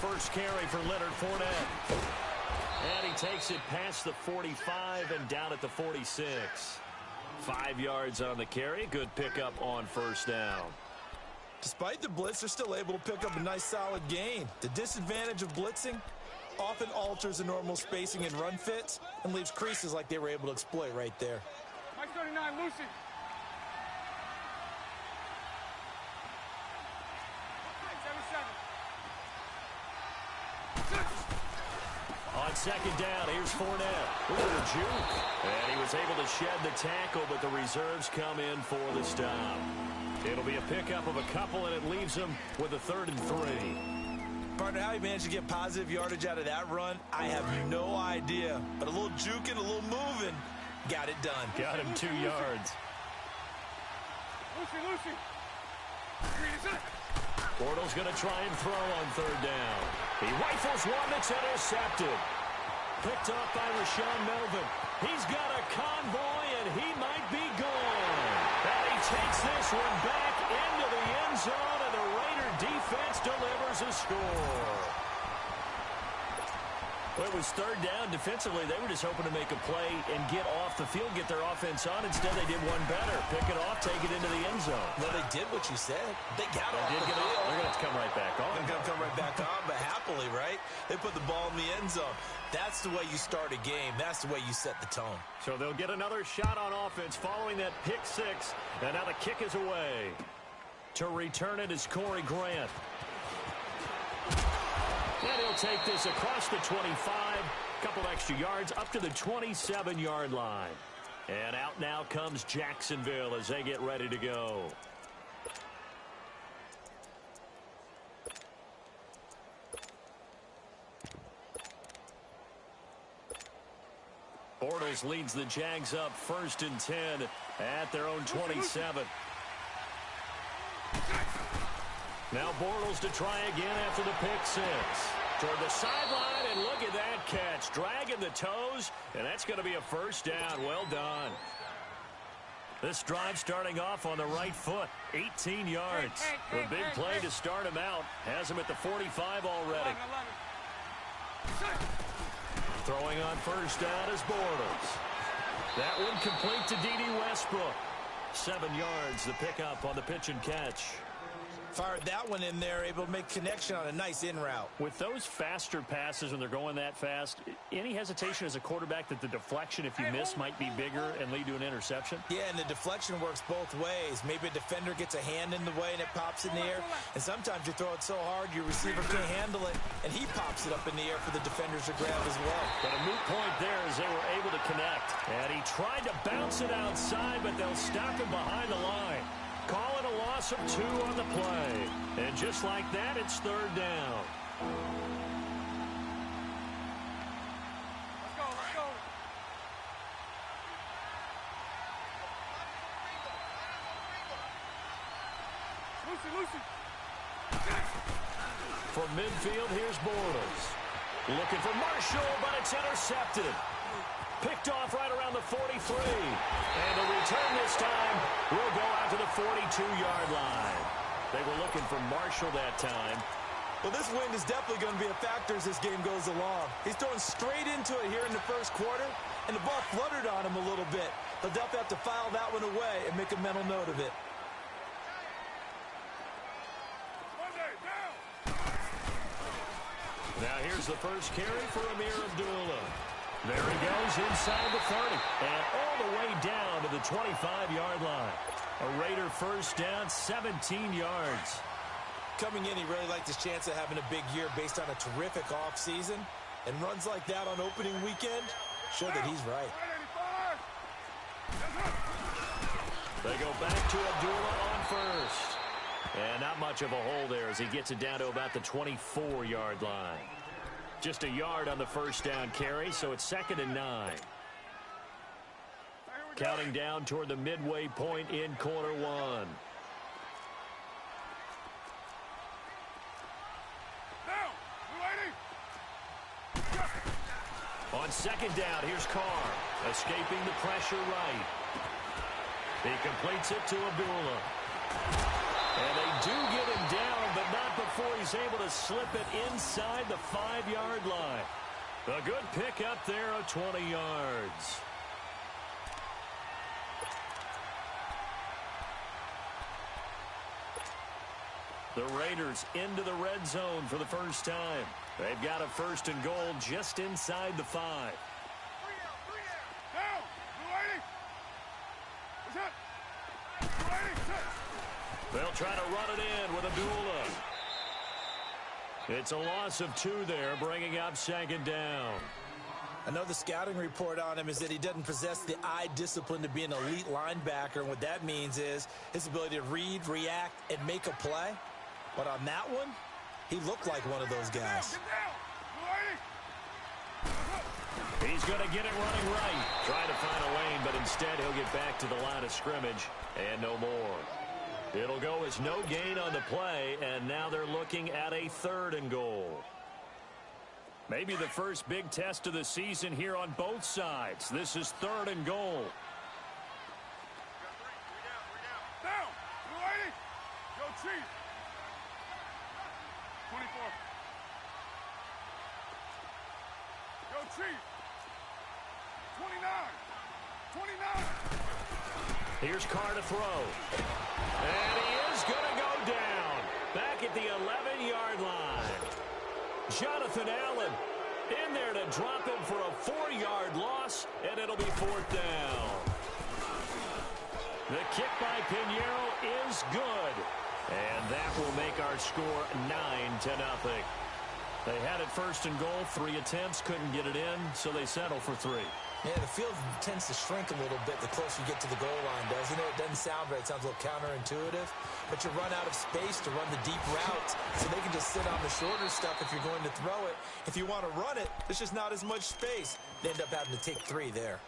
first carry for Leonard Fournette. And he takes it past the 45 and down at the 46. 5 yards on the carry. Good pickup on first down. Despite the blitz, they're still able to pick up a nice solid gain. The disadvantage of blitzing often alters the normal spacing and run fits and leaves creases like they were able to exploit right there. Mike 39, Lucy. On second down, here's Fournette. Ooh, the juke. And he was able to shed the tackle, but the reserves come in for the stop. It'll be a pickup of a couple, and it leaves him with a 3rd and 3. Partner, how he managed to get positive yardage out of that run, I have no idea. But a little juking, a little moving, got it done. Got him 2 yards. Lucy. Bortles going to try and throw on 3rd down. He rifles one that's intercepted. Picked off by Rashawn Melvin. He's got a convoy, and he might be gone. And he takes this one back into the end zone, and the Raider defense delivers a score. Well, it was 3rd down. Defensively, they were just hoping to make a play and get off the field, get their offense on. Instead, they did one better. Pick it off, take it into the end zone. Well, they did what you said. They got off the field. They're going to have to come right back on. They're going to come right back on, but happily, right? They put the ball in the end zone. That's the way you start a game. That's the way you set the tone. So they'll get another shot on offense following that pick 6. And now the kick is away. To return it is Corey Grant. And he'll take this across the 25, a couple extra yards up to the 27-yard line. And out now comes Jacksonville as they get ready to go. Bortles leads the Jags up 1st and 10 at their own 27. Now Bortles to try again after the pick 6. Toward the sideline, and look at that catch. Dragging the toes, and that's going to be a 1st down. Well done. This drive starting off on the right foot. 18 yards. The big play to start him out. Has him at the 45 already. 11. Throwing on 1st down is Bortles. That one complete to D.D. Westbrook. 7 yards, the pickup on the pitch and catch. Fired that one in there, able to make connection on a nice in route. With those faster passes when they're going that fast, any hesitation as a quarterback that the deflection, if you miss, might be bigger and lead to an interception? Yeah, and the deflection works both ways. Maybe a defender gets a hand in the way and it pops in the air. And sometimes you throw it so hard your receiver can't handle it, and he pops it up in the air for the defenders to grab as well. But a moot point there as they were able to connect. And he tried to bounce it outside, but they'll stop him behind the line. Call it a loss of 2 on the play. And just like that, it's 3rd down. Let's go. Lucy. From midfield, here's Bortles. Looking for Marshall, but it's intercepted. Picked off right around the 43. And the return this time will go out to the 42-yard line. They were looking for Marshall that time. Well, this wind is definitely going to be a factor as this game goes along. He's throwing straight into it here in the 1st quarter, and the ball fluttered on him a little bit. He'll definitely have to file that one away and make a mental note of it. Now here's the first carry for Amir Abdullah. There he goes inside the 30 and all the way down to the 25-yard line. A Raider 1st down, 17 yards. Coming in, he really liked his chance of having a big year based on a terrific offseason. And runs like that on opening weekend show that he's right. They go back to Abdullah on 1st. And not much of a hole there as he gets it down to about the 24-yard line. Just a yard on the 1st down carry, so it's 2nd and 9. Counting down toward the midway point in quarter 1. On 2nd down, here's Carr, escaping the pressure right. He completes it to Abdullah. And they do get him down, but not before he's able to slip it inside the 5-yard line. A good pick up there of 20 yards. The Raiders into the red zone for the first time. They've got a 1st and goal just inside the 5. Down. Blue 80. What's up? Blue 80. Set. They'll try to run it in with Abdullah. It's a loss of 2 there, bringing up 2nd down. I know the scouting report on him is that he doesn't possess the eye discipline to be an elite linebacker. And what that means is his ability to read, react, and make a play. But on that one, he looked like one of those guys. Get down. Blue 80. He's going to get it running right. Trying to find a lane, but instead he'll get back to the line of scrimmage and no more. It'll go as no gain on the play, and now they're looking at a 3rd and goal. Maybe the first big test of the season here on both sides. This is 3rd and goal. Down. Blue 80. Go Chief. 24. Go Chief. 29. 29. Here's Carr to throw. And he is going to go down. Back at the 11-yard line. Jonathan Allen in there to drop him for a 4-yard loss, and it'll be 4th down. The kick by Pinheiro is good. And that will make our score 9-0. They had it 1st and goal, 3 attempts, couldn't get it in, so they settle for 3. Yeah, the field tends to shrink a little bit the closer you get to the goal line, doesn't it? It doesn't sound right. It sounds a little counterintuitive. But you run out of space to run the deep routes, so they can just sit on the shorter stuff if you're going to throw it. If you want to run it, there's just not as much space. They end up having to take 3 there.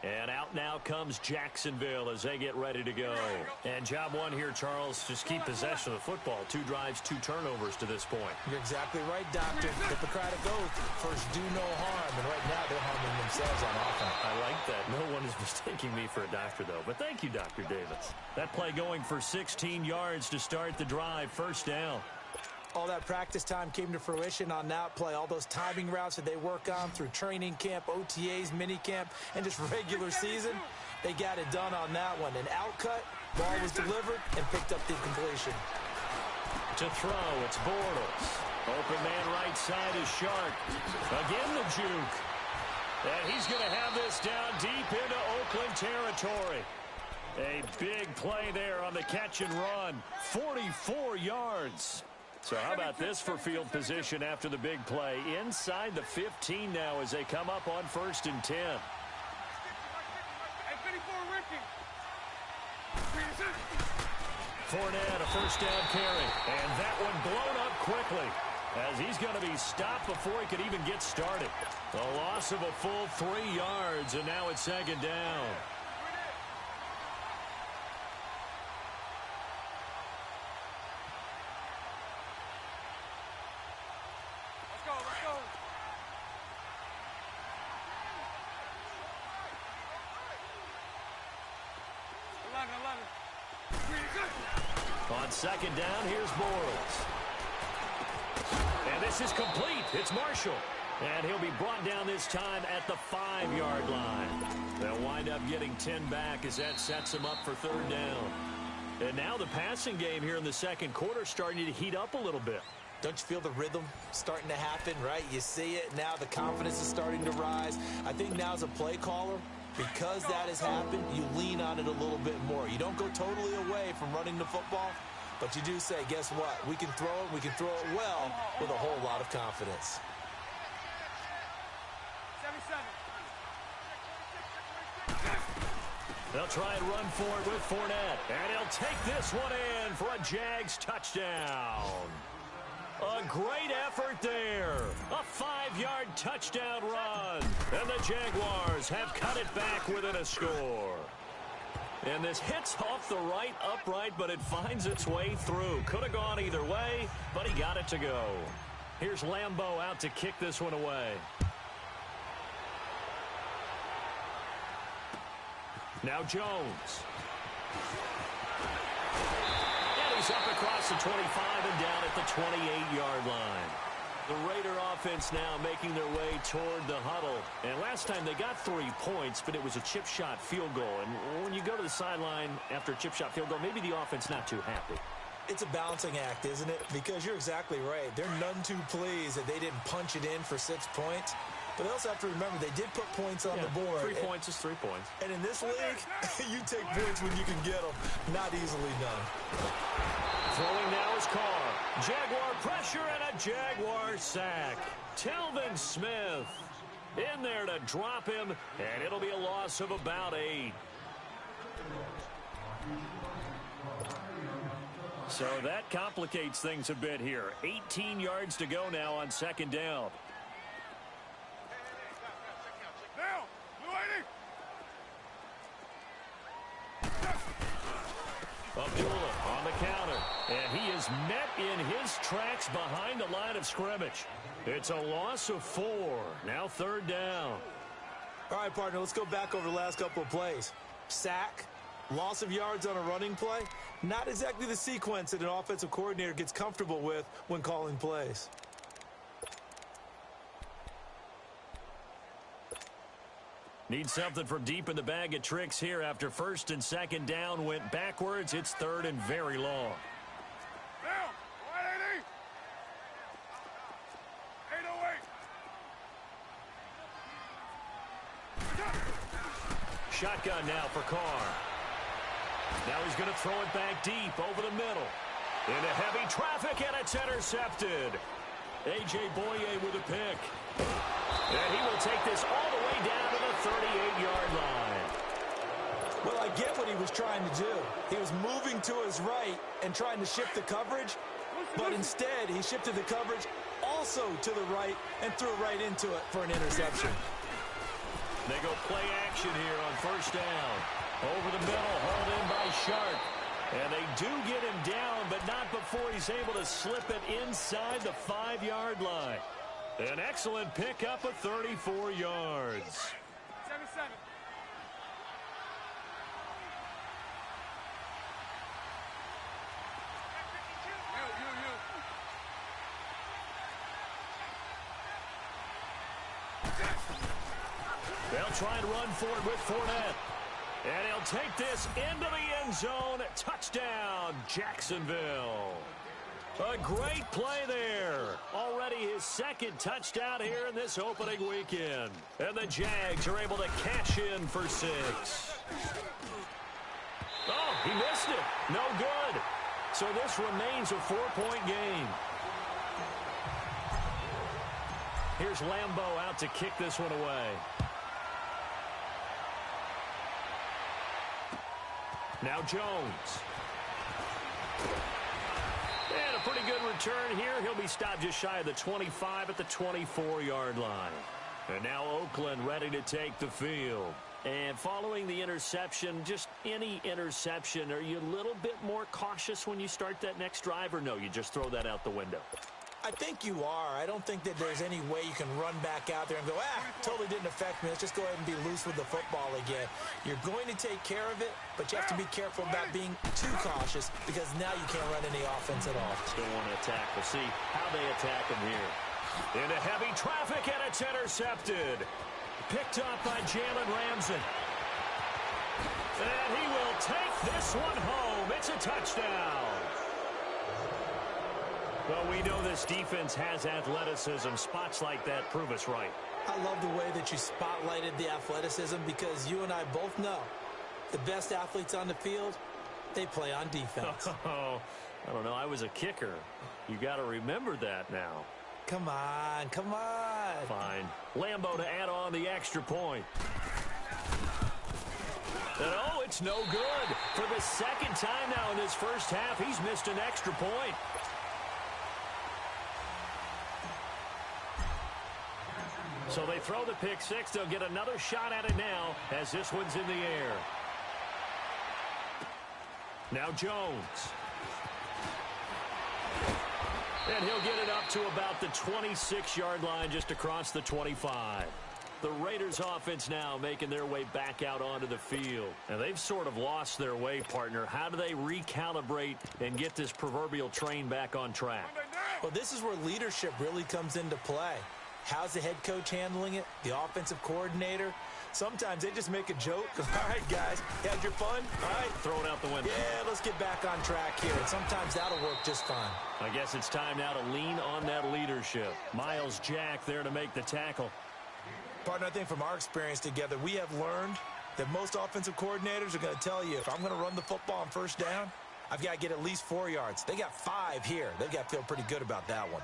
And out now comes Jacksonville as they get ready to go. And job 1 here, Charles, just keep possession of the football. 2 drives, 2 turnovers to this point. You're exactly right, Doctor. Hippocratic oath, first do no harm. And right now they're harming themselves on offense. I like that. No one is mistaking me for a doctor, though. But thank you, Dr. Davis. That play going for 16 yards to start the drive. 1st down. All that practice time came to fruition on that play. All those timing routes that they work on through training camp, OTAs, minicamp, and just regular season, they got it done on that one. An outcut, ball was delivered, and picked up the completion. To throw, it's Bortles. Open man right side is Shark. Again the juke. And he's going to have this down deep into Oakland territory. A big play there on the catch and run. 44 yards. So how about this for field position after the big play? Inside the 15 now as they come up on 1st and 10. Hey, 54 Ricky. Fournette, a 1st down carry. And that one blown up quickly as he's going to be stopped before he could even get started. A loss of a full 3 yards, and now it's 2nd down. Let's go. 11. On 2nd down, here's Bortles. And this is complete. It's Marshall. And he'll be brought down this time at the 5-yard line. They'll wind up getting 10 back as that sets them up for 3rd down. And now the passing game here in the 2nd quarter starting to heat up a little bit. Don't you feel the rhythm starting to happen, right? You see it now. The confidence is starting to rise. I think now as a play caller, because that has happened, you lean on it a little bit more. You don't go totally away from running the football, but you do say, guess what? We can throw it. We can throw it well with a whole lot of confidence. 77. They'll try and run for it with Fournette. And he'll take this one in for a Jags touchdown. A great effort there. A 5-yard touchdown run. And the Jaguars have cut it back within a score. And this hits off the right upright, but it finds its way through. Could have gone either way, but he got it to go. Here's Lambeau out to kick this one away. Now Jones. And he's up across the 25 and down at the 28-yard line. The Raider offense now making their way toward the huddle. And last time they got 3 points, but it was a chip shot field goal. And when you go to the sideline after a chip shot field goal, maybe the offense not too happy. It's a balancing act, isn't it? Because you're exactly right. They're none too pleased that they didn't punch it in for 6 points. But they also have to remember they did put points on the board. 3 points is 3 points. And in this league, you take points when you can get them. Not easily done. Throwing now is Carr. Jaguar pressure and a Jaguar sack. Telvin Smith in there to drop him, and it'll be a loss of about 8. So that complicates things a bit here. 18 yards to go now on second down. Down! Blue 80! Abdullah on the counter, and he is met in his tracks behind the line of scrimmage. It's a loss of 4. Now third down. All right, partner, let's go back over the last couple of plays. Sack, loss of yards on a running play. Not exactly the sequence that an offensive coordinator gets comfortable with when calling plays. Need something from deep in the bag of tricks here after first and second down went backwards. It's third and very long. Down! 180! 808! Shotgun now for Carr. Now he's going to throw it back deep over the middle. Into heavy traffic, and it's intercepted. A.J. Boye with a pick. And he will take this all the way down to the 38-yard line. Well, I get what he was trying to do. He was moving to his right and trying to shift the coverage, but instead he shifted the coverage also to the right and threw right into it for an interception. They go play action here on first down. Over the middle, hauled in by Sharp. And they do get him down, but not before he's able to slip it inside the 5-yard line. An excellent pickup of 34 yards. 7-7. They'll try and run for it with Fournette. And he'll take this into the end zone. Touchdown, Jacksonville. A great play there. Already his second touchdown here in this opening weekend. And the Jags are able to cash in for 6. Oh, he missed it. No good. So this remains a 4-point game. Here's Lambeau out to kick this one away. Now Jones. And a pretty good return here. He'll be stopped just shy of the 25 at the 24-yard line. And now Oakland ready to take the field. And following the interception, just any interception, are you a little bit more cautious when you start that next drive, or no, you just throw that out the window? I think you are. I don't think that there's any way you can run back out there and go, totally didn't affect me. Let's just go ahead and be loose with the football again. You're going to take care of it, but you have to be careful about being too cautious because now you can't run any offense at all. Still want to attack. We'll see how they attack him here. Into heavy traffic, and it's intercepted. Picked up by Jalen Ramsey. And he will take this one home. It's a touchdown. Well, we know this defense has athleticism. Spots like that prove us right. I love the way that you spotlighted the athleticism because you and I both know the best athletes on the field, they play on defense. Oh, I don't know. I was a kicker. You got to remember that now. Come on, come on. Fine. Lambeau to add on the extra point. And oh, it's no good. For the second time now in this first half, he's missed an extra point. So they throw the pick six. They'll get another shot at it now as this one's in the air. Now Jones. And he'll get it up to about the 26-yard line just across the 25. The Raiders offense now making their way back out onto the field. And they've sort of lost their way, partner. How do they recalibrate and get this proverbial train back on track? Well, this is where leadership really comes into play. How's the head coach handling it? The offensive coordinator? Sometimes they just make a joke. All right, guys, you had your fun? All right. Throw it out the window. Yeah, let's get back on track here. And sometimes that'll work just fine. I guess it's time now to lean on that leadership. Miles Jack there to make the tackle. Partner, I think from our experience together, we have learned that most offensive coordinators are going to tell you, if I'm going to run the football on first down, I've got to get at least 4 yards. They got 5 here. They've got to feel pretty good about that one.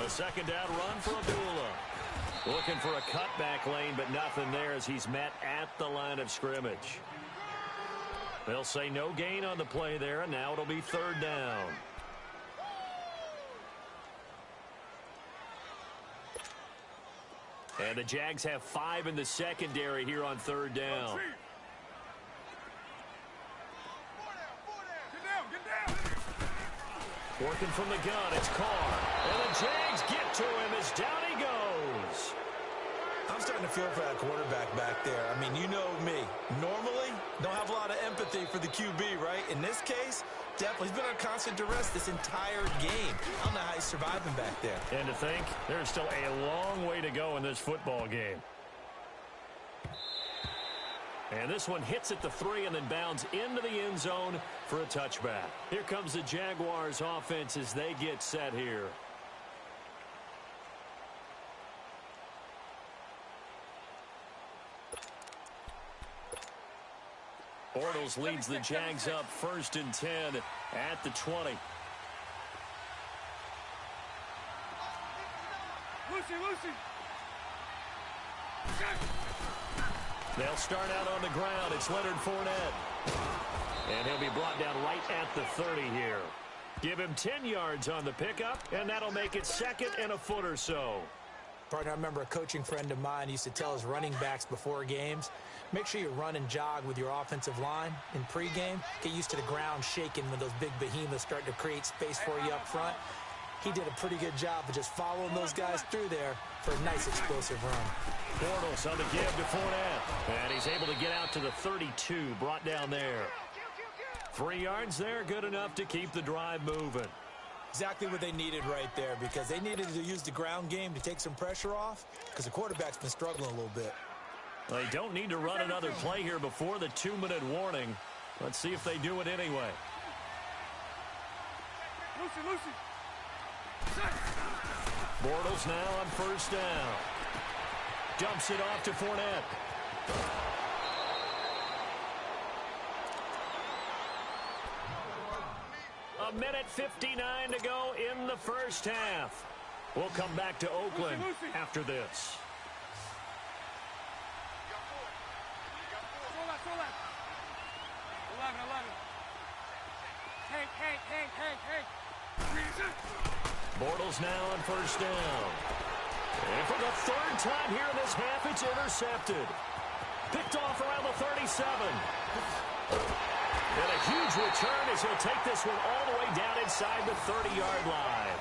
A second down run for Abdullah. Looking for a cutback lane, but nothing there as he's met at the line of scrimmage. They'll say no gain on the play there, and now it'll be third down. And the Jags have 5 in the secondary here on third down. Working from the gun, it's Carr. And the Jags get to him as down he goes. I'm starting to feel for that quarterback back there. I mean, you know me. Normally, don't have a lot of empathy for the QB, right? In this case, definitely. He's been on constant duress this entire game. I don't know how he's surviving back there. And to think, there's still a long way to go in this football game. And this one hits at the 3 and then bounds into the end zone for a touchback. Here comes the Jaguars offense as they get set here. Bortles leads the Jags up 1st and 10 at the 20. Lucy. They'll start out on the ground. It's Leonard Fournette. And he'll be brought down right at the 30 here. Give him 10 yards on the pickup, and that'll make it 2nd and a foot or so. Partner, I remember a coaching friend of mine used to tell his running backs before games, make sure you run and jog with your offensive line in pregame. Get used to the ground shaking when those big behemoths start to create space for you up front. He did a pretty good job of just following those guys through there for a nice explosive run. Bortles on the give to Fournette. And he's able to get out to the 32, brought down there. 3 yards there, good enough to keep the drive moving. Exactly what they needed right there, because they needed to use the ground game to take some pressure off, because the quarterback's been struggling a little bit. They don't need to run another play here before the 2-minute warning. Let's see if they do it anyway. Lucy. Bortles now on 1st down. Dumps it off to Fournette. A minute 59 to go in the first half. We'll come back to Oakland after this. Bortles now on 1st down. And for the 3rd time here in this half, it's intercepted. Picked off around the 37. And a huge return as he'll take this one all the way down inside the 30-yard line.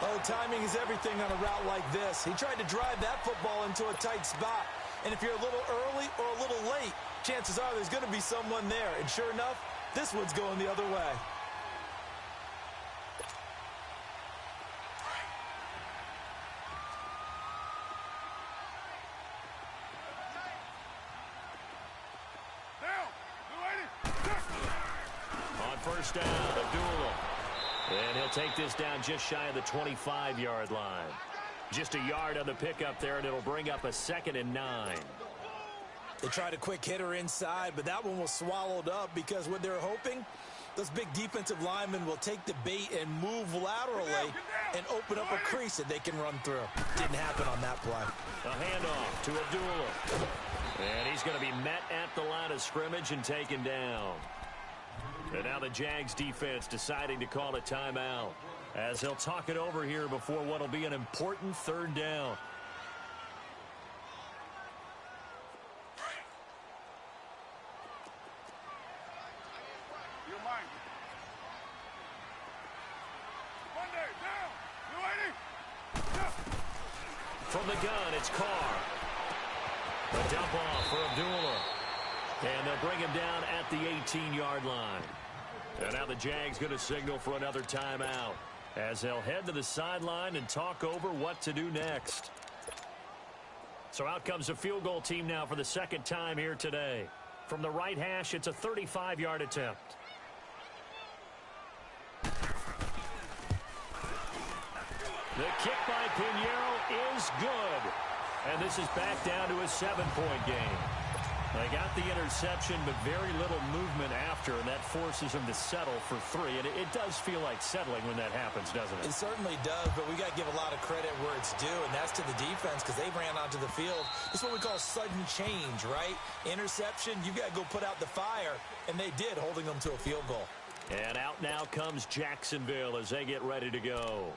Oh, timing is everything on a route like this. He tried to drive that football into a tight spot. And if you're a little early or a little late, chances are there's going to be someone there. And sure enough, this one's going the other way. First down, Abdullah. And he'll take this down just shy of the 25-yard line. Just a yard on the pickup there, and it'll bring up a 2nd and 9. They tried a quick hitter inside, but that one was swallowed up because what they're hoping, those big defensive linemen will take the bait and move laterally and open up a crease that they can run through. Didn't happen on that play. A handoff to Abdullah. And he's going to be met at the line of scrimmage and taken down. And now the Jags defense deciding to call a timeout as they'll talk it over here before what will be an important 3rd down. From the gun, it's Carr. A dump off for Abdullah. And they'll bring him down at the 18-yard line. And now the Jags going to signal for another timeout as they'll head to the sideline and talk over what to do next. So out comes the field goal team now for the second time here today. From the right hash, it's a 35-yard attempt. The kick by Pinheiro is good. And this is back down to a 7-point game. They got the interception, but very little movement after, and that forces them to settle for 3. And it does feel like settling when that happens, doesn't it? It certainly does, but we got to give a lot of credit where it's due, and that's to the defense because they ran onto the field. It's what we call sudden change, right? Interception, you got to go put out the fire, and they did, holding them to a field goal. And out now comes Jacksonville as they get ready to go.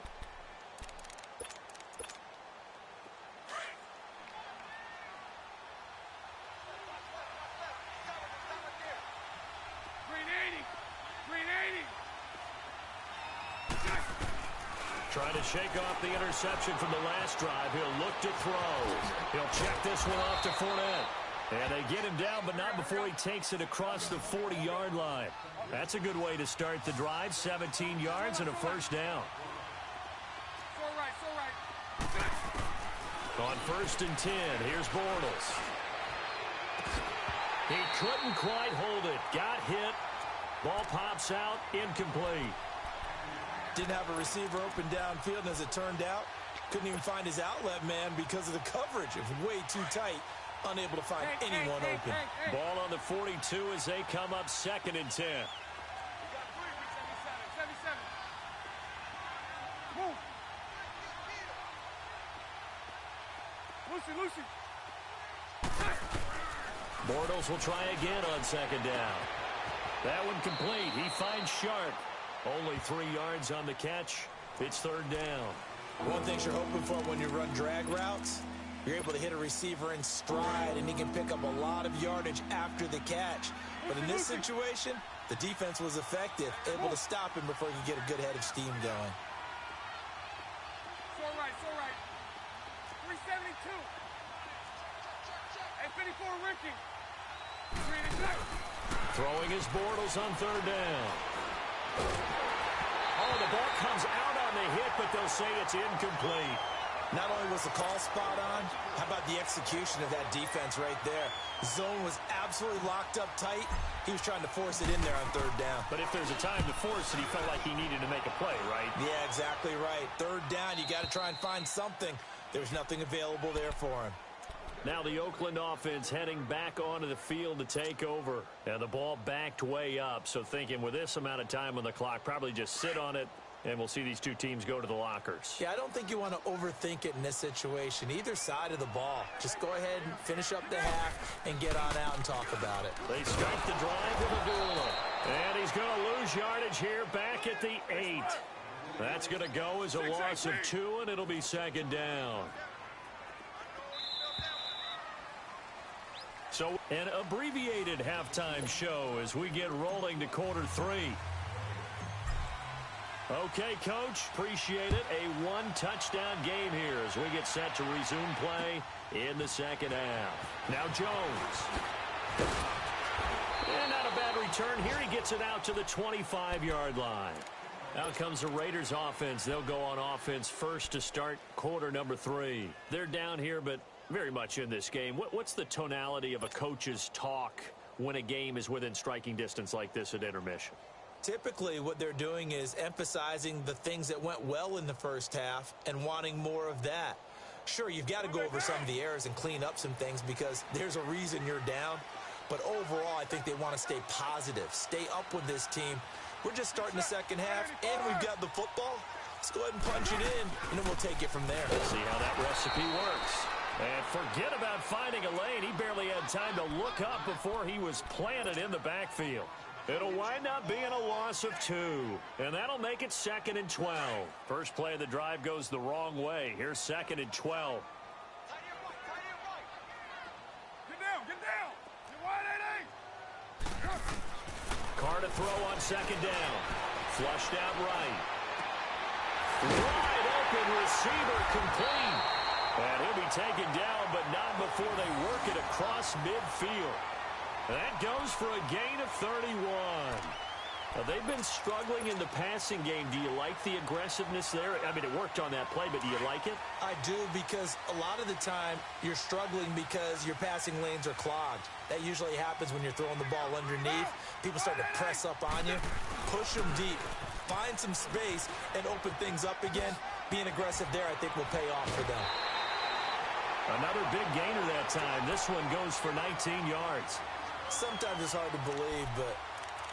Trying to shake off the interception from the last drive. He'll look to throw. He'll check this one off to Fournette. And they get him down, but not before he takes it across the 40-yard line. That's a good way to start the drive. 17 yards and a first down. On 1st and 10, here's Bortles. He couldn't quite hold it. Got hit. Ball pops out. Incomplete. Didn't have a receiver open downfield, and as it turned out, couldn't even find his outlet man because of the coverage. It was way too tight, unable to find anyone open. Ball on the 42 as they come up 2nd and 10. Lucy. Bortles will try again on 2nd down. That one complete. He finds Sharp. Only 3 yards on the catch. It's 3rd down. One thing you're hoping for when you run drag routes, you're able to hit a receiver in stride, and he can pick up a lot of yardage after the catch. But in this situation, the defense was effective, able to stop him before he could get a good head of steam going. So right. 372. Hey, 54 Ricky. Throwing his Bortles on 3rd down. Oh, the ball comes out on the hit, but they'll say it's incomplete. Not only was the call spot on, how about the execution of that defense right there? Zone was absolutely locked up tight. He was trying to force it in there on 3rd down. But if there's a time to force it, he felt like he needed to make a play, right? Yeah, exactly right. 3rd down, you got to try and find something. There was nothing available there for him. Now the Oakland offense heading back onto the field to take over. And the ball backed way up. So thinking with this amount of time on the clock, probably just sit on it, and we'll see these two teams go to the lockers. Yeah, I don't think you want to overthink it in this situation. Either side of the ball. Just go ahead and finish up the half and get on out and talk about it. They start the drive with Abdullah. And he's going to lose yardage here back at the 8. That's going to go as a loss of 2, and it'll be 2nd down. So an abbreviated halftime show as we get rolling to quarter 3. Okay, Coach, appreciate it. A 1-touchdown game here as we get set to resume play in the 2nd half. Now Jones. And not a bad return here. He gets it out to the 25-yard line. Out comes the Raiders offense. They'll go on offense first to start quarter number 3. They're down here, but very much in this game. What's the tonality of a coach's talk when a game is within striking distance like this at intermission? Typically, what they're doing is emphasizing the things that went well in the first half and wanting more of that. Sure, you've got to go over some of the errors and clean up some things because there's a reason you're down. But overall, I think they want to stay positive, stay up with this team. We're just starting the 2nd half, and we've got the football. Let's go ahead and punch it in, and then we'll take it from there. Let's see how that recipe works. And forget about finding a lane. He barely had time to look up before he was planted in the backfield. It'll wind up being a loss of 2. And that'll make it 2nd and 12. First play of the drive goes the wrong way. Here's 2nd and 12. Get down. You're wide, 8. Carr to throw on 2nd down. Flushed out right. Wide open receiver complete. And he'll taken down, but not before they work it across midfield. That goes for a gain of 31. Now, they've been struggling in the passing game. Do you like the aggressiveness there? I mean, it worked on that play, but do you like it? I do, because a lot of the time you're struggling because your passing lanes are clogged. That usually happens when you're throwing the ball underneath. People start to press up on you. Push them deep. Find some space and open things up again. Being aggressive there, I think, will pay off for them. Another big gainer that time. This one goes for 19 yards. Sometimes it's hard to believe, but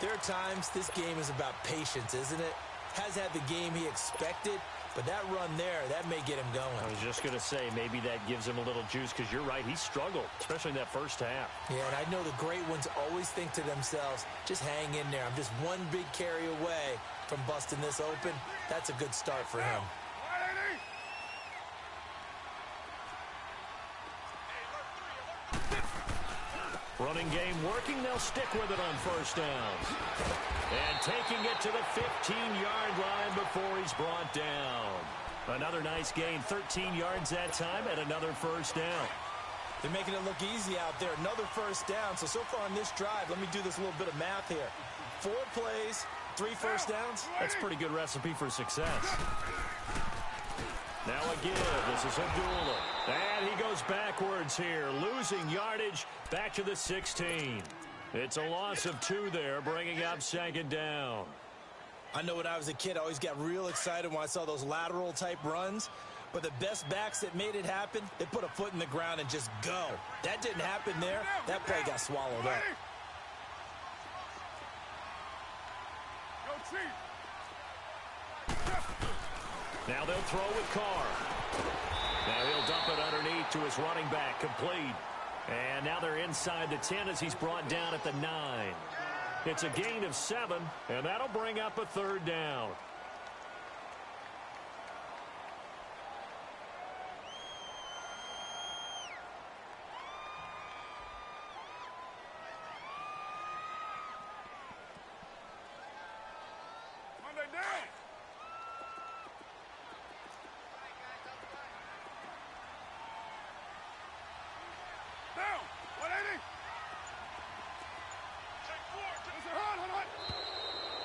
there are times this game is about patience, isn't it? Has had the game he expected, but that run there, that may get him going. I was just going to say, maybe that gives him a little juice, because you're right, he struggled, especially in that first half. Yeah, and I know the great ones always think to themselves, just hang in there. I'm just one big carry away from busting this open. That's a good start for him. Running game working. They'll stick with it on first downs. And taking it to the 15-yard line before he's brought down. Another nice gain, 13 yards that time, and another first down. They're making it look easy out there. Another first down. So far on this drive, let me do this little bit of math here. 4 plays, 3 first downs. That's a pretty good recipe for success. Now again, this is Abdullah. And he goes backwards here, losing yardage back to the 16. It's a loss of 2 there, bringing up second down. I know when I was a kid, I always got real excited when I saw those lateral type runs. But the best backs that made it happen, they put a foot in the ground and just go. That didn't happen there. That play got swallowed up. Now they'll throw with Carr. Now he'll dump it underneath to his running back, complete. And now they're inside the 10 as he's brought down at the 9. It's a gain of 7, and that'll bring up a third down.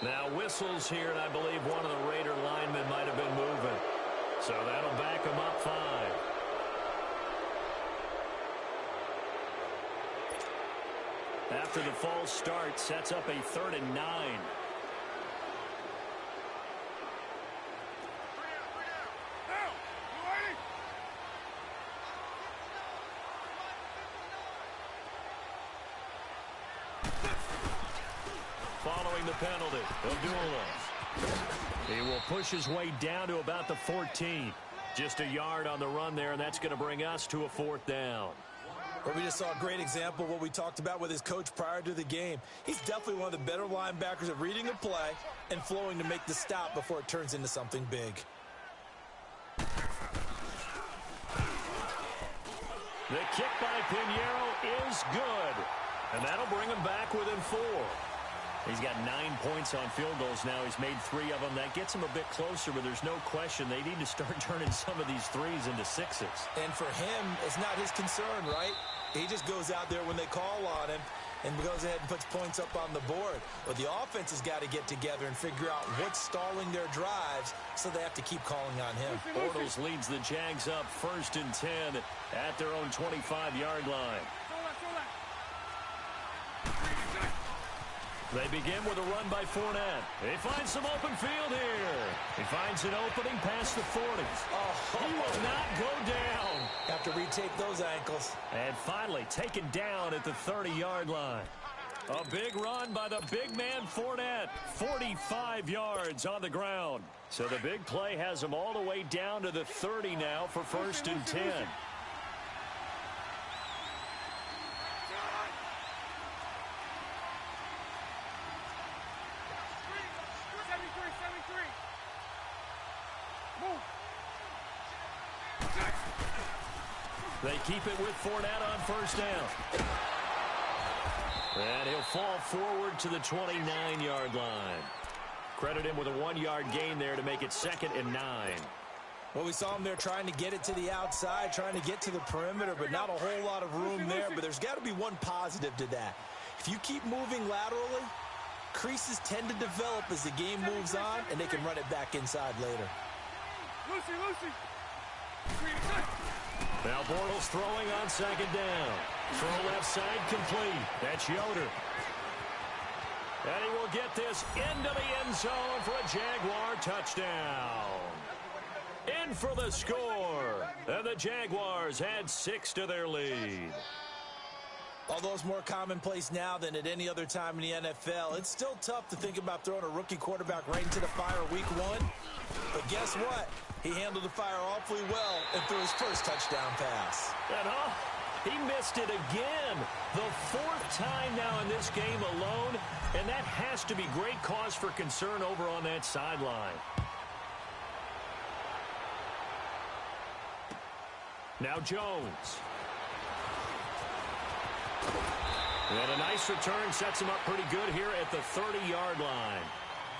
Now whistles here, and I believe one of the Raider linemen might have been moving. So that'll back him up 5. After the false start, sets up a 3rd and 9. Following the penalty, Abdullah. He will push his way down to about the 14. Just a yard on the run there, and that's going to bring us to a 4th down. Well, we just saw a great example of what we talked about with his coach prior to the game. He's definitely one of the better linebackers at reading a play and flowing to make the stop before it turns into something big. The kick by Pinheiro is good, and that'll bring him back within 4. He's got 9 points on field goals now. He's made 3 of them. That gets him a bit closer, but there's no question they need to start turning some of these 3s into 6s. And for him, it's not his concern, right? He just goes out there when they call on him and goes ahead and puts points up on the board. But the offense has got to get together and figure out what's stalling their drives, so they have to keep calling on him. Bortles leads the Jags up 1st and 10 at their own 25-yard line. They begin with a run by Fournette. He finds some open field here. He finds an opening past the 40s. Oh, he will not go down. Have to retake those ankles. And finally taken down at the 30-yard line. A big run by the big man Fournette. 45 yards on the ground. So the big play has him all the way down to the 30 now for 1st and 10. They keep it with Fournette on 1st down. And he'll fall forward to the 29-yard line. Credit him with a 1-yard gain there to make it 2nd and 9. Well, we saw him there trying to get it to the outside, trying to get to the perimeter, but not a whole lot of room there. But there's got to be one positive to that. If you keep moving laterally, creases tend to develop as the game moves on, and they can run it back inside later. Lucy. Now Bortles throwing on second down. Throw left side complete. That's Yoder. And he will get this into the end zone for a Jaguar touchdown. In for the score. And the Jaguars add 6 to their lead. Although it's more commonplace now than at any other time in the NFL, it's still tough to think about throwing a rookie quarterback right into the fire week 1. But guess what? He handled the fire awfully well and threw his first touchdown pass. And he missed it again. The 4th time now in this game alone, and that has to be great cause for concern over on that sideline. Now Jones. And a nice return sets him up pretty good here at the 30-yard line.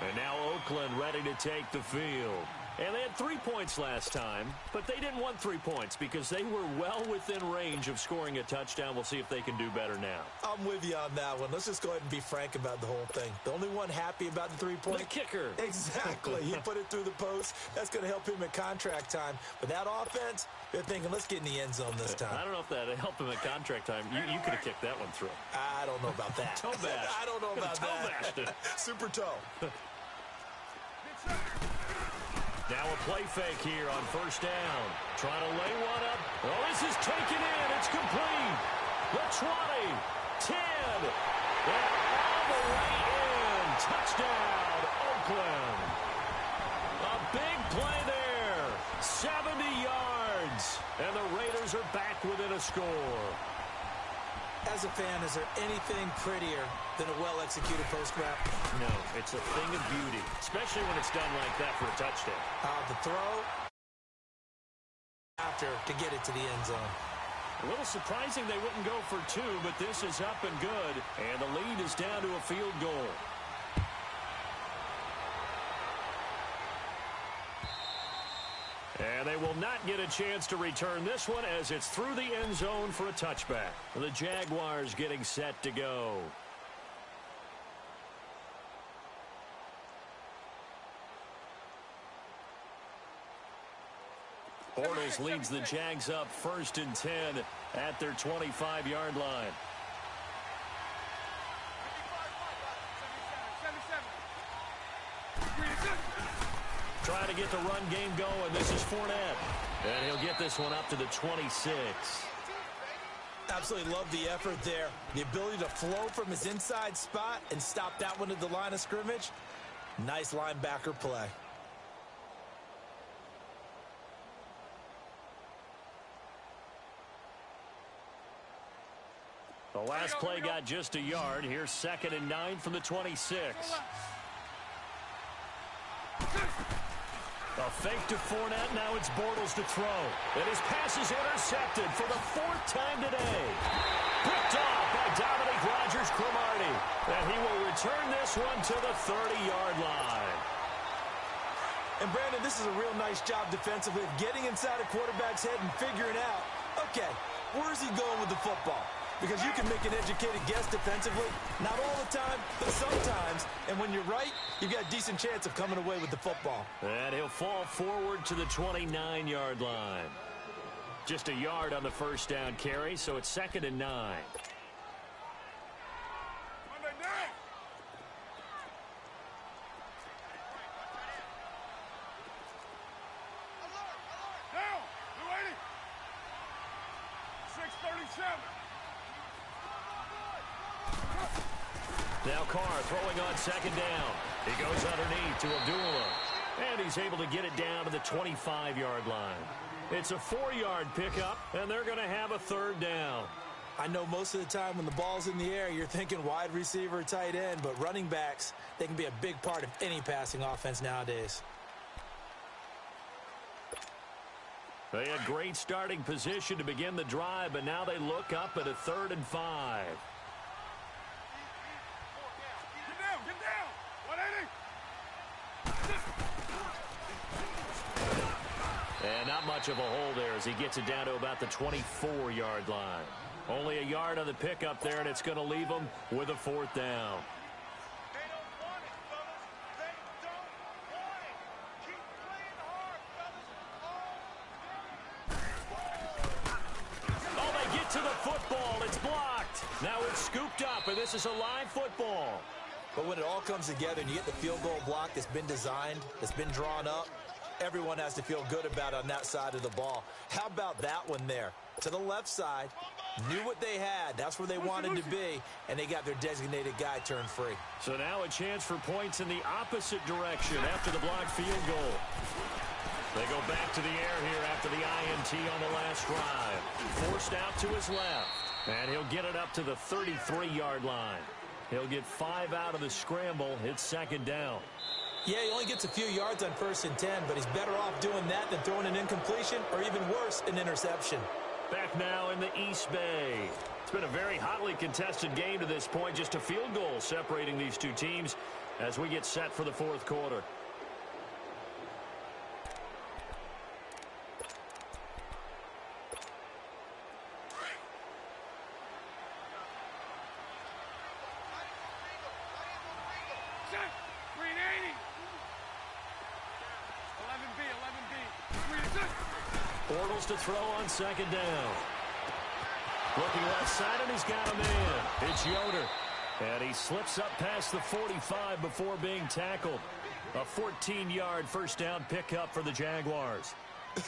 And now Oakland ready to take the field. And they had 3 points last time, but they didn't want 3 points because they were well within range of scoring a touchdown. We'll see if they can do better now. I'm with you on that one. Let's just go ahead and be frank about the whole thing. The only one happy about the 3-point. The kicker. Exactly. He put it through the post. That's going to help him at contract time. But that offense, they're thinking, let's get in the end zone this time. I don't know if that helped him at contract time. You could have kicked that one through. I don't know about that. Toe bash. I don't know about that. Toe bashed it. Super toe. Now a play fake here on first down. Trying to lay one up. Oh, this is taken in. It's complete. The 20, 10, and all the way in. Touchdown, Oakland. A big play there. 70 yards. And the Raiders are back within a score. As a fan, is there anything prettier than a well-executed post route? No, it's a thing of beauty, especially when it's done like that for a touchdown. The throw after to get it to the end zone. A little surprising they wouldn't go for 2, but this is up and good, and the lead is down to a field goal. And they will not get a chance to return this one as it's through the end zone for a touchback. The Jaguars getting set to go. Bortles leads the Jags up 1st and 10 at their 25-yard line. Trying to get the run game going. This is Fournette. And he'll get this one up to the 26. Absolutely love the effort there. The ability to flow from his inside spot and stop that one at the line of scrimmage. Nice linebacker play. The last play got just a yard. Here's 2nd and 9 from the 26. A fake to Fournette. Now it's Bortles to throw. And his pass is intercepted for the 4th time today. Picked off by Dominique Rodgers-Cromartie. And he will return this one to the 30-yard line. And Brandon, this is a real nice job defensively of getting inside a quarterback's head and figuring out, okay, where's he going with the football? Because you can make an educated guess defensively. Not all the time, but sometimes. And when you're right, you've got a decent chance of coming away with the football. And he'll fall forward to the 29-yard line. Just a yard on the first down carry, so it's 2nd and 9. Now Carr throwing on 2nd down. He goes underneath to Abdullah. And he's able to get it down to the 25-yard line. It's a 4-yard pickup, and they're going to have a 3rd down. I know most of the time when the ball's in the air, you're thinking wide receiver, tight end, but running backs, they can be a big part of any passing offense nowadays. They had great starting position to begin the drive, but now they look up at a 3rd and 5. Get down! 180! much of a hole there as he gets it down to about the 24-yard line. Only a yard on the pickup there, and it's going to leave him with a 4th down. They don't want it, fellas. They don't want it. Keep playing hard, fellas. Oh, they get to the football. It's blocked. Now it's scooped up, and this is a live football. But when it all comes together and you get the field goal block that's been designed, that's been drawn up, everyone has to feel good about it on that side of the ball. How about that one there? To the left side, knew what they had. That's where they wanted to be, and they got their designated guy turned free. So now a chance for points in the opposite direction after the blocked field goal. They go back to the air here after the INT on the last drive. Forced out to his left, and he'll get it up to the 33-yard line. He'll get 5 out of the scramble. It's 2nd down. Yeah, he only gets a few yards on 1st and 10, but he's better off doing that than throwing an incompletion or even worse, an interception. Back now in the East Bay. It's been a very hotly contested game to this point. Just a field goal separating these two teams as we get set for the 4th quarter. Set. 380. 11B. 11B. 3 set. Bortles to throw on 2nd down. Looking left side, and he's got a man. It's Yoder. And he slips up past the 45 before being tackled. A 14-yard 1st down pickup for the Jaguars.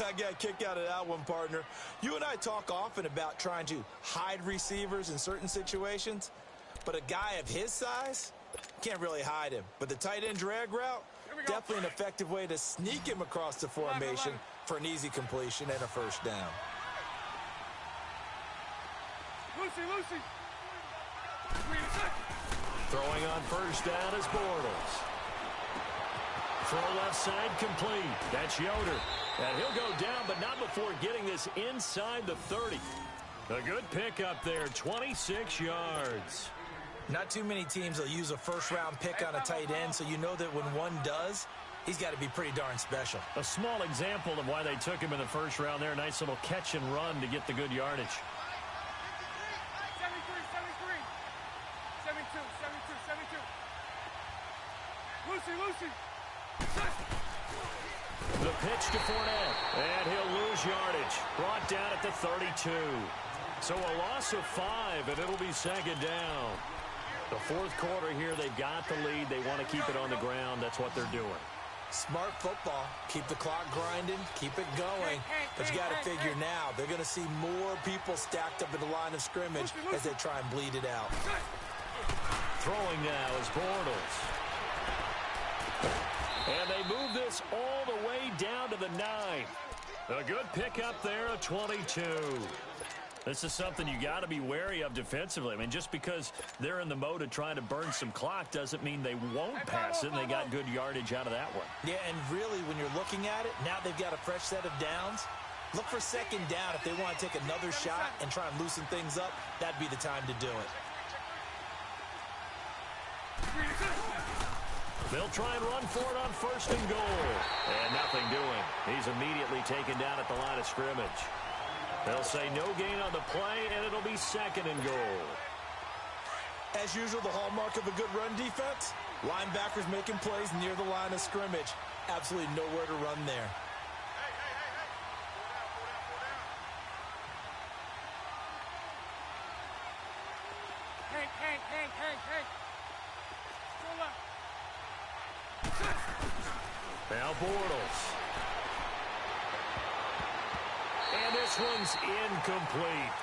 I got a kick out of that one, partner. You and I talk often about trying to hide receivers in certain situations, but a guy of his size can't really hide him. But the tight end drag route, definitely an effective way to sneak him across the formation for an easy completion and a 1st down. Lucy. 3 set. Throwing on 1st down is Bortles. Throw left side complete. That's Yoder. And he'll go down, but not before getting this inside the 30. A good pickup there, 26 yards. Not too many teams will use a 1st-round pick on a tight end, so you know that when one does, he's got to be pretty darn special. A small example of why they took him in the 1st round there. Nice little catch and run to get the good yardage. 72. Lucy. The pitch to Fournette, and he'll lose yardage. Brought down at the 32. So a loss of 5, and it'll be 2nd down. The 4th quarter here, they've got the lead. They want to keep it on the ground. That's what they're doing. Smart football. Keep the clock grinding. Keep it going. But you got to figure now, they're going to see more people stacked up at the line of scrimmage as they try and bleed it out. Throwing now is Bortles. And they move this all the way down to the 9. A good pickup there, a 22. This is something you got to be wary of defensively. I mean, just because they're in the mode of trying to burn some clock doesn't mean they won't pass it, and they got good yardage out of that one. Yeah, and really, when you're looking at it, now they've got a fresh set of downs. Look for 2nd down if they want to take another shot and try and loosen things up. That'd be the time to do it. They'll try and run for it on 1st and goal. And nothing doing. He's immediately taken down at the line of scrimmage. They'll say no gain on the play, and it'll be 2nd and goal. As usual, the hallmark of a good run defense, linebackers making plays near the line of scrimmage. Absolutely nowhere to run there. Hey. Go left. Now Bortles. And this one's incomplete.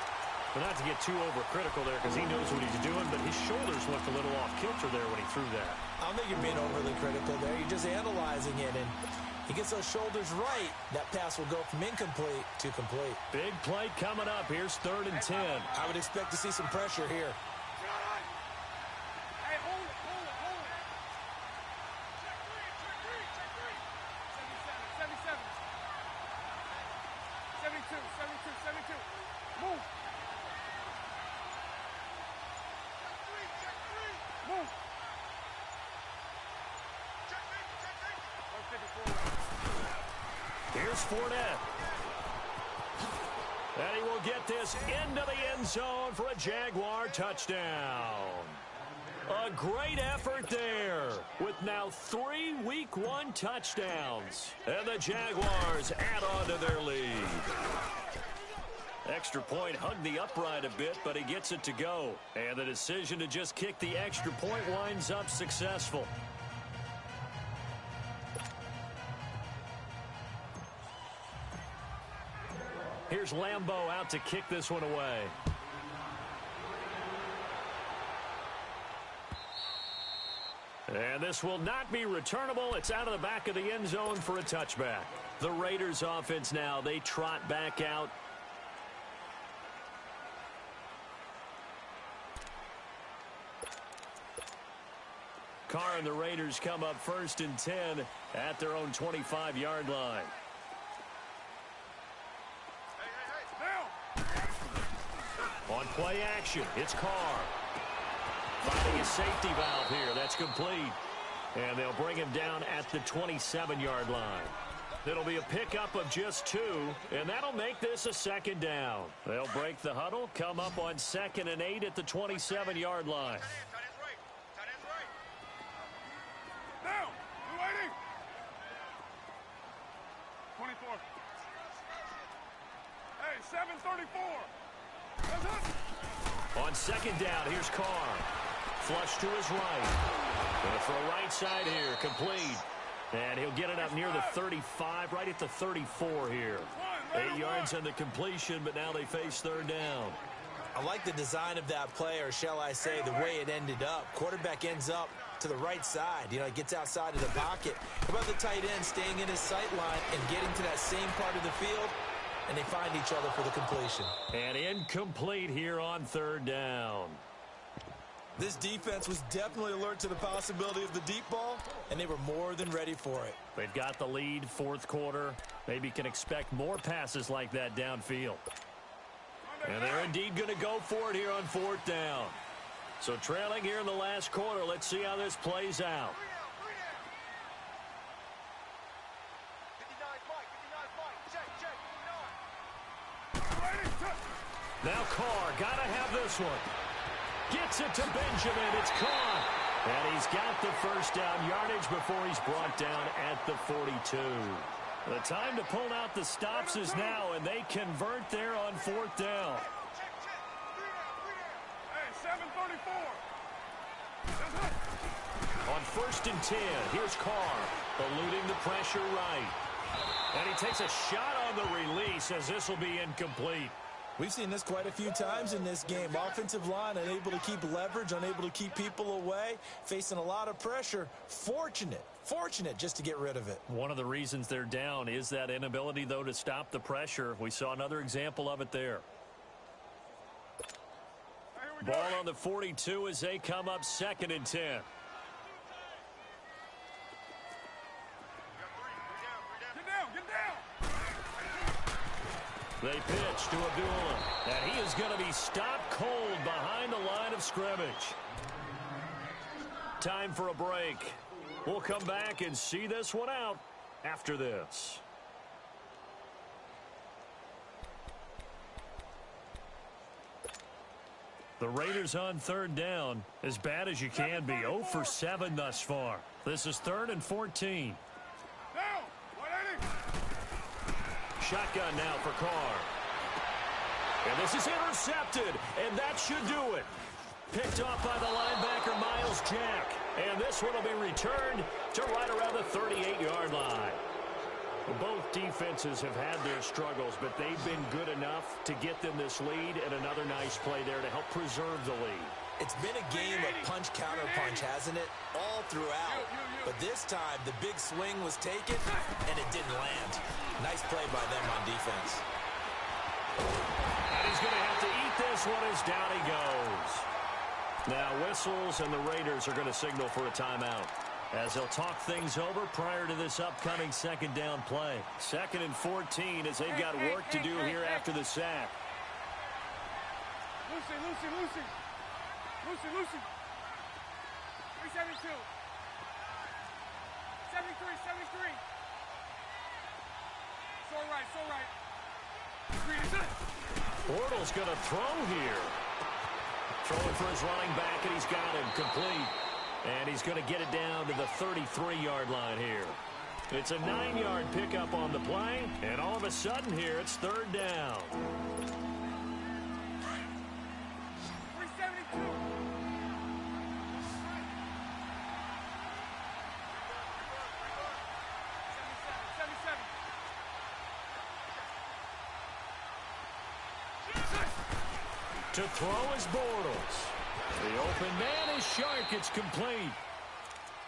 But not to get too overcritical there because he knows what he's doing, but his shoulders looked a little off kilter there when he threw that. I don't think you're being overly critical there. You're just analyzing it, and he gets those shoulders right. That pass will go from incomplete to complete. Big play coming up. Here's 3rd and 10. I would expect to see some pressure here. Hey, hold it. 72. Move. Here's Fournette. And he will get this into the end zone for a Jaguar touchdown. A great effort there with now 3 Week 1 touchdowns. And the Jaguars add on to their lead. Extra point hugged the upright a bit, but he gets it to go. And the decision to just kick the extra point winds up successful. Here's Lambeau out to kick this one away. And this will not be returnable. It's out of the back of the end zone for a touchback. The Raiders offense now, they trot back out. Carr and the Raiders come up 1st and 10 at their own 25-yard line. On play action, it's Carr. Finding a safety valve here. That's complete. And they'll bring him down at the 27-yard line. It'll be a pickup of just 2, and that'll make this a 2nd down. They'll break the huddle, come up on 2nd and 8 at the 27-yard line. Now, you waiting? 24. Hey, 734. On 2nd down, here's Carr. Flush to his right. Going to throw right side here, complete. And he'll get it up near the 35, right at the 34 here. 8 yards on the completion, but now they face 3rd down. I like the design of that play, or shall I say the way it ended up. Quarterback ends up to the right side. You know, he gets outside of the pocket. How about the tight end staying in his sight line and getting to that same part of the field? And they find each other for the completion. And incomplete here on 3rd down. This defense was definitely alert to the possibility of the deep ball, and they were more than ready for it. They've got the lead, 4th quarter. Maybe can expect more passes like that downfield. And they're indeed going to go for it here on 4th down. So trailing here in the last quarter, let's see how this plays out. Now Carr, got to have this one. Gets it to Benjamin. It's caught. And he's got the 1st down yardage before he's brought down at the 42. The time to pull out the stops is now, and they convert there on 4th down. Hey, 734. On 1st and 10, here's Carr, eluding the pressure right. And he takes a shot on the release as this will be incomplete. We've seen this quite a few times in this game. Offensive line unable to keep leverage, unable to keep people away, facing a lot of pressure. Fortunate just to get rid of it. One of the reasons they're down is that inability, though, to stop the pressure. We saw another example of it there. Ball on the 42 as they come up 2nd and 10. Get down. They pitch to Abdullah, and he is going to be stopped cold behind the line of scrimmage. Time for a break. We'll come back and see this one out after this. The Raiders on 3rd down, as bad as you can be, 0 for 7 thus far. This is 3rd and 14. Down. 180. Shotgun now for Carr. And this is intercepted, and that should do it. Picked off by the linebacker, Miles Jack. And this one will be returned to right around the 38-yard line. Both defenses have had their struggles, but they've been good enough to get them this lead, and another nice play there to help preserve the lead. It's been a game of punch-counter-punch, hasn't it? All throughout. But this time, the big swing was taken, and it didn't land. Nice play by them on defense. And he's going to have to eat this one as down he goes. Now whistles, and the Raiders are going to signal for a timeout, as they'll talk things over prior to this upcoming 2nd down play. 2nd and 14 as they've got work to do here after the sack. Lucy. 372. 73. So right. Bortles going to throw here. Throwing for his running back, and he's got him complete. And he's going to get it down to the 33-yard line here. It's a 9-yard pickup on the play, and all of a sudden here, it's third down. 372. To throw is Bortles. The open man is Shark. It's complete.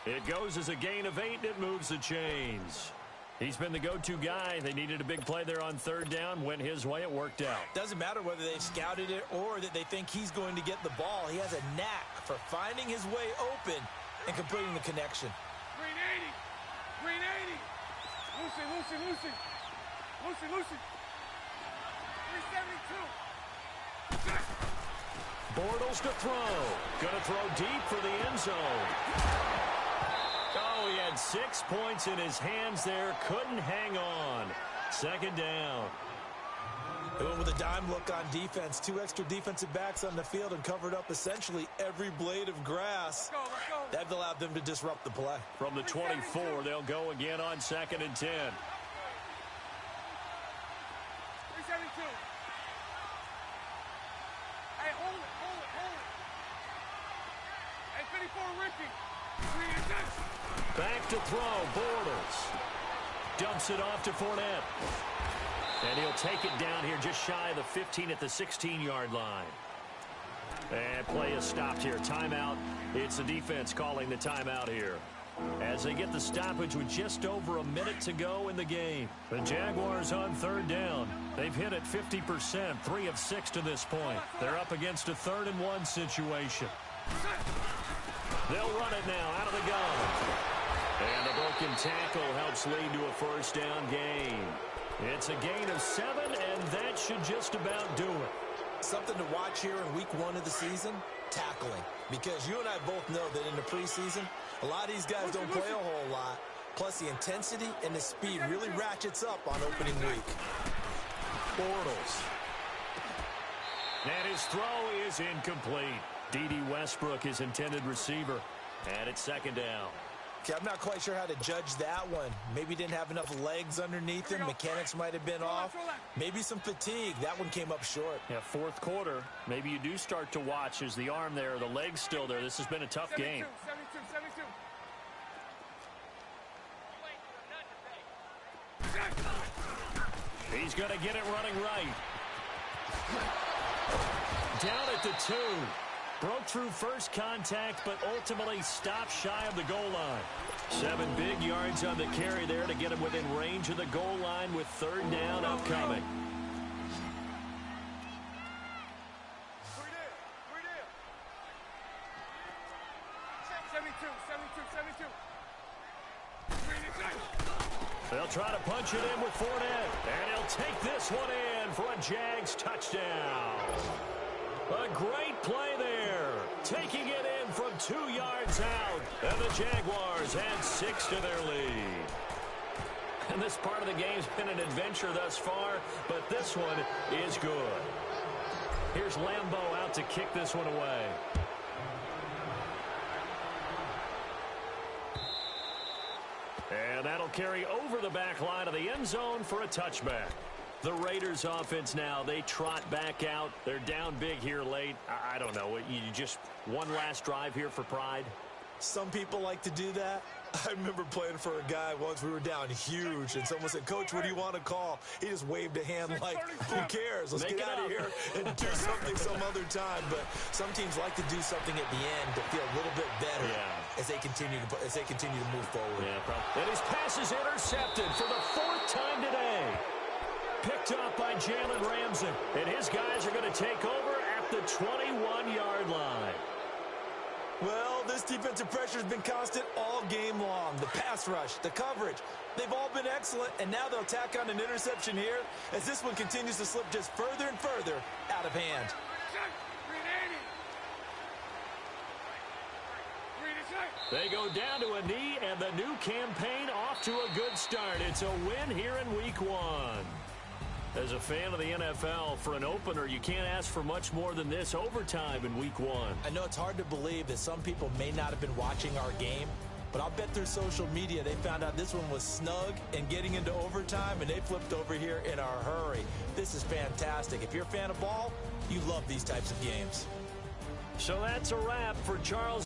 It goes as a gain of 8, and it moves the chains. He's been the go-to guy. They needed a big play there on third down. Went his way. It worked out. Doesn't matter whether they've scouted it or that they think he's going to get the ball. He has a knack for finding his way open and completing the connection. Green 80. Green 80. Lucy. 372. Bortles to throw. Going to throw deep for the end zone. Oh, he had 6 points in his hands there. Couldn't hang on. Second down. They went with a dime look on defense. 2 extra defensive backs on the field and covered up essentially every blade of grass. Let's go. That allowed them to disrupt the play. From the 24, they'll go again on 2nd and 10. 372. Hey, hold it. Hey, 54, Ricky. 3 Back to throw, Bortles. Dumps it off to Fournette. And he'll take it down here just shy of the 15 at the 16-yard line. And play is stopped here. Timeout. It's the defense calling the timeout here. As they get the stoppage with just over a minute to go in the game. The Jaguars on third down. They've hit it 50%, 3 of 6 to this point. They're up against a 3rd and 1 situation. They'll run it now out of the gun. And the broken tackle helps lead to a first down gain. It's a gain of 7, and that should just about do it. Something to watch here in week 1 of the season, tackling. Because you and I both know that in the preseason, a lot of these guys don't play a whole lot. Plus, the intensity and the speed really ratchets up on opening week. Bortles. And his throw is incomplete. D.D. Westbrook, his intended receiver. And it's second down. Okay, I'm not quite sure how to judge that one. Maybe didn't have enough legs underneath him. Mechanics might have been off. Maybe some fatigue. That one came up short. Yeah, fourth quarter. Maybe you do start to watch as the arm there, the leg's still there. This has been a tough game. 72. He's going to get it running right. Down at the 2. Broke through first contact, but ultimately stopped shy of the goal line. 7 big yards on the carry there to get him within range of the goal line with third down upcoming. 72. They'll try to punch it in with Fournette, and he'll take this one in for a Jags touchdown. A great play there, taking it in from 2 yards out, and the Jaguars add 6 to their lead. And this part of the game's been an adventure thus far, but this one is good. Here's Lambeau out to kick this one away. And that'll carry over the back line of the end zone for a touchback. The Raiders offense now, they trot back out. They're down big here late. I don't know. You just one last drive here for pride? Some people like to do that. I remember playing for a guy once. We were down huge, and someone said, "Coach, what do you want to call?" He just waved a hand like, "Who cares? Let's get out of here and do something some other time." But some teams like to do something at the end to feel a little bit better as they continue to move forward. Yeah, probably. And his pass is intercepted for the 4th time today. Picked up by Jalen Ramsey, and his guys are going to take over at the 21-yard line. Well, this defensive pressure has been constant all game long. The pass rush, the coverage, they've all been excellent, and now they'll tack on an interception here as this one continues to slip just further and further out of hand. They go down to a knee, and the new campaign off to a good start. It's a win here in week 1. As a fan of the NFL, for an opener, you can't ask for much more than this overtime in Week 1. I know it's hard to believe that some people may not have been watching our game, but I'll bet through social media they found out this one was snug and getting into overtime, and they flipped over here in a hurry. This is fantastic. If you're a fan of ball, you love these types of games. So that's a wrap for Charles